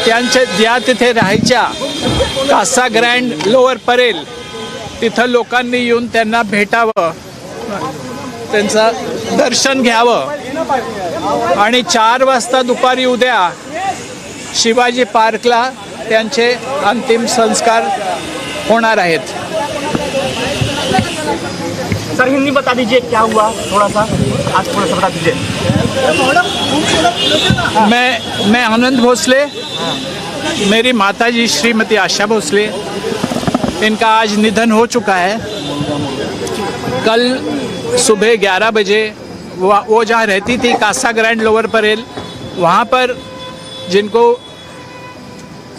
त्यांच्या ज्या तिथे राहायच्या कासा ग्रँड लोअर परेल तिथं लोकांनी येऊन त्यांना भेटावं, त्यांचं दर्शन घ्यावं आणि 4 वाजता दुपारी उद्या शिवाजी पार्कला त्यांचे अंतिम संस्कार होणार आहेत। सर हिंदी बता दीजिए क्या हुआ, थोड़ा सा आज थोड़ा सा बता दीजिए। मैं आनंद भोसले, मेरी माताजी श्रीमती आशा भोसले, इनका आज निधन हो चुका है। कल सुबह 11 बजे वो जहाँ रहती थी कासा ग्रैंड लोअर परेल, वहाँ पर जिनको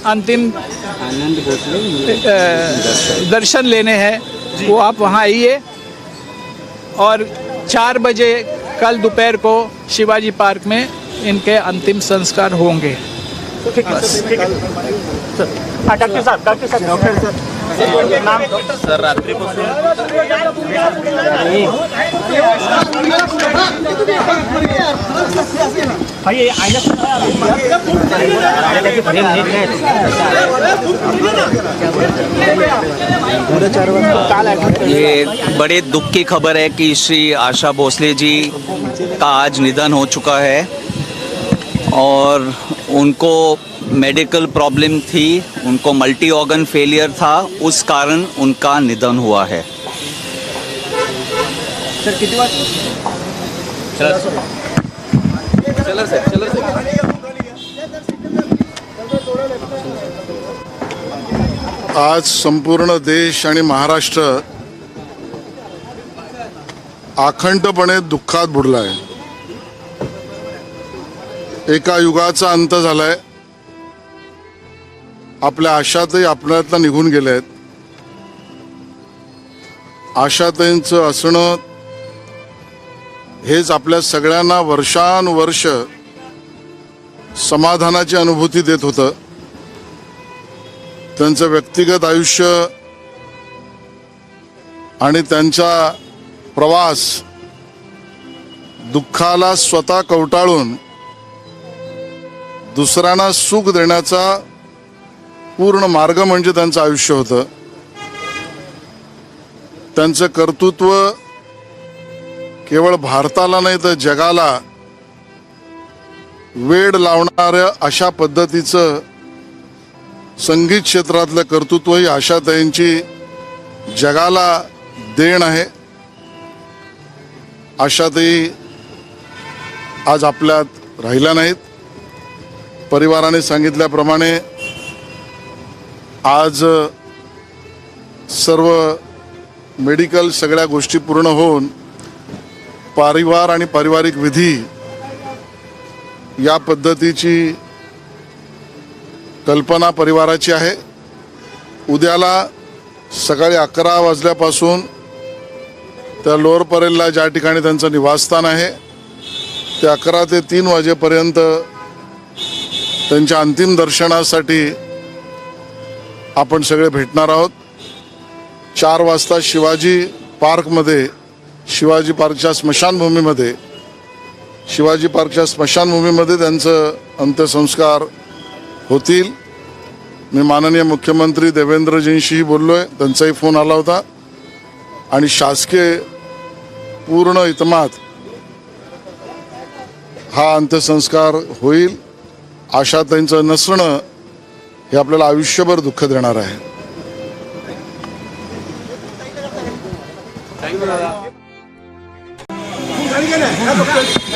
अंतिम दर्शन लेने हैं वो आप वहाँ आइए और 4 बजे कल दोपहर को शिवाजी पार्क में इनके अंतिम संस्कार होंगे। ठीक है डॉक्टर साहब नाम सर रात्रि भाई ये बड़े दुख की खबर है कि श्री आशा भोसले जी का आज निधन हो चुका है और उनको मेडिकल प्रॉब्लम थी, उनको मल्टी ऑर्गन फेलियर था, उस कारण उनका निधन हुआ है। सर किती बार आज संपूर्ण देश आणि महाराष्ट्र अखंडपणे दुःखात बुडला आहे। एका युगाचा अंत झालाय। आपल्या आशाताई आपल्यातला निघून गेले आहेत। आशाताईंचं असणं हेच आपल्या सगळ्यांना वर्षानुवर्ष समाधानाची अनुभूती देत होतं। त्यांचं व्यक्तिगत आयुष्य आणि त्यांचा प्रवास दुःखाला स्वतः कवटाळून दुसऱ्यांना सुख देण्याचा पूर्ण मार्ग म्हणजे त्यांचं आयुष्य होतं। त्यांचं कर्तृत्व केवळ भारताला नाही तर जगाला वेड लावणाऱ्या अशा पद्धतीचं संगीत क्षेत्रातलं कर्तृत्व ही आशाताईंची जगाला देण आहे। आशाताई आज आपल्यात राहिल्या नाहीत। परिवाराने सांगितल्याप्रमाणे आज सर्व मेडिकल सगळ्या गोष्टी पूर्ण होऊन परिवार आणि पारिवारिक विधी या पद्धतीची कल्पना परिवाराची आहे। उद्याला सकाळी 11 वाजल्यापासून त्या लोअर परेलला ज्या ठिकाणी त्यांचं निवासस्थान आहे ते 11 ते 3 वाजेपर्यंत त्यांच्या अंतिम दर्शनासाठी आपण सगळे भेटणार आहोत। 4 वाजता शिवाजी पार्कमध्ये शिवाजी पार्कच्या स्मशानभूमीमध्ये त्यांचं अंत्यसंस्कार होतील। मी माननीय मुख्यमंत्री देवेंद्रजींशीही बोललोय, त्यांचाही फोन आला होता आणि शासकीय पूर्ण इतमात हा अंत्यसंस्कार होईल। आशाताईंचं नसणं हे आपल्याला आयुष्यभर दुःख देणार आहे।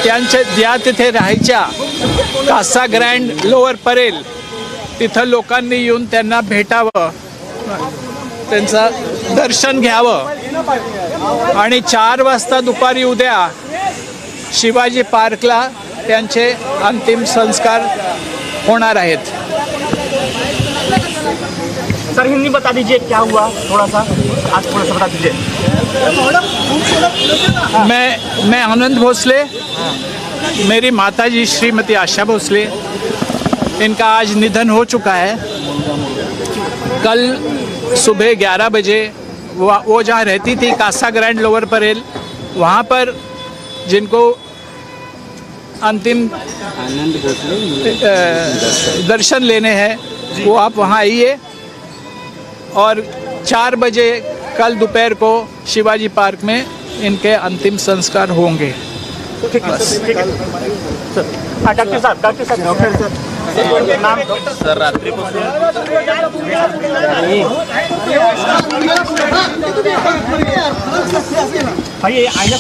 त्यांच्या ज्या तिथे राहायच्या कासा ग्रँड लोअर परेल तिथं लोकांनी येऊन त्यांना भेटावं, त्यांचं दर्शन घ्यावं आणि 4 वाजता दुपारी उद्या शिवाजी पार्कला त्यांचे अंतिम संस्कार होणार आहेत। सर हिंदी बता दीजिए क्या हुआ, थोड़ा सा आज थोड़ा सा बता दीजिए। मैं आनंद भोसले, मेरी माताजी श्रीमती आशा भोसले, इनका आज निधन हो चुका है। कल सुबह 11 बजे वो जहाँ रहती थी कासा ग्रैंड लोअर परेल, वहाँ पर जिनको अंतिम दर्शन लेने हैं, वो आप वहाँ आइए। और 4 बजे कल दोपहर को शिवाजी पार्क में इनके अंतिम संस्कार होंगे। ठीक है ठीक है सर। डॉक्टर साहब नाम सर रात्रि को भाई ये आईना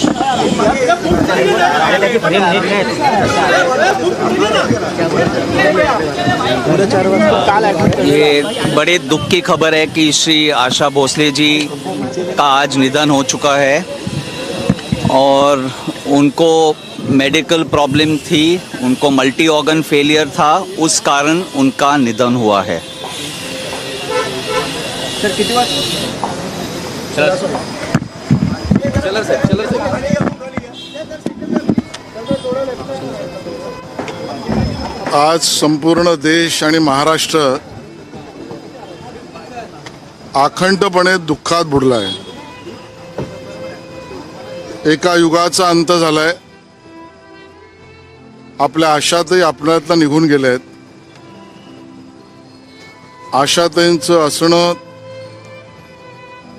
ये बड़े दुख की खबर है कि श्री आशा भोसले जी का आज निधन हो चुका है और उनको मेडिकल प्रॉब्लम थी, उनको मल्टी ऑर्गन फेलियर था, उस कारण उनका निधन हुआ है। सर किती वाज आज संपूर्ण देश आणि महाराष्ट्र अखंडपणे दुःखात बुडलाय। एका युगाचा अंत झालाय। आपल्या आशाताई आपल्यातनं निघून गेलेत। आशाताईंचं असणं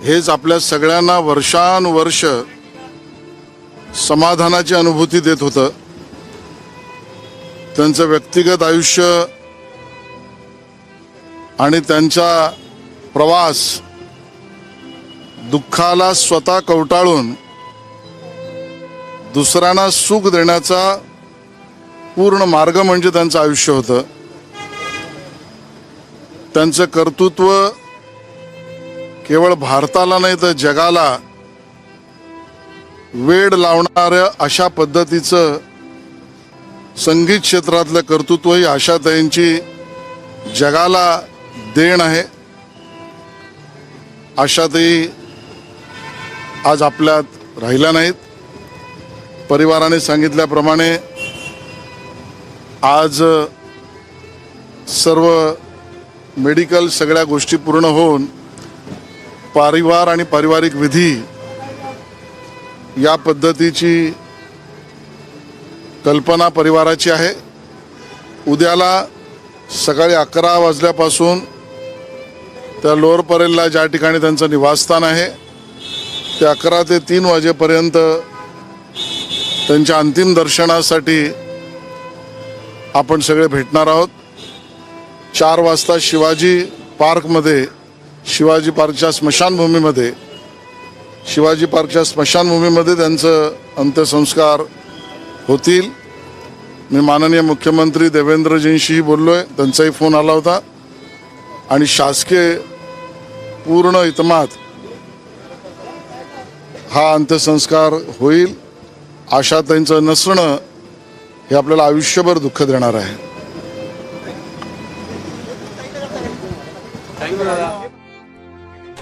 हेच आपल्या सगळ्यांना वर्षानुवर्ष समाधानाची अनुभूती देत होतं। त्यांचं व्यक्तिगत आयुष्य आणि त्यांचा प्रवास दुःखाला स्वतः कवटाळून दुसऱ्यांना सुख देण्याचा पूर्ण मार्ग म्हणजे त्यांचं आयुष्य होतं। त्यांचं कर्तृत्व केवळ भारताला नाही तर जगाला वेड लावणाऱ्या अशा पद्धतीचं संगीत क्षेत्रातलं कर्तृत्व ही आशाताईंची जगाला देण आहे। आशाताई आज आपल्यात राहिल्या नाहीत। परिवाराने सांगितल्याप्रमाणे आज सर्व मेडिकल सगळ्या गोष्टी पूर्ण होऊन परिवार आणि पारिवारिक विधी या पद्धतीची कल्पना परिवाराची आहे। उद्याला सकाळी 11 वाजल्यापासून त्या लोअर परेलला ज्या ठिकाणी त्यांचं निवासस्थान आहे ते 11 ते 3 वाजेपर्यंत त्यांच्या अंतिम दर्शनासाठी आपण सगळे भेटणार आहोत। 4 वाजता शिवाजी पार्कमध्ये शिवाजी पार्कच्या स्मशानभूमीमध्ये त्यांचं अंत्यसंस्कार होतील। मी माननीय मुख्यमंत्री देवेंद्रजींशीही बोललोय, त्यांचाही फोन आला होता आणि शासकीय पूर्ण इतमात हा अंत्यसंस्कार होईल। आशाताईंचं नसणं हे आपल्याला आयुष्यभर दुःख देणार आहे। थँक्यू दादा।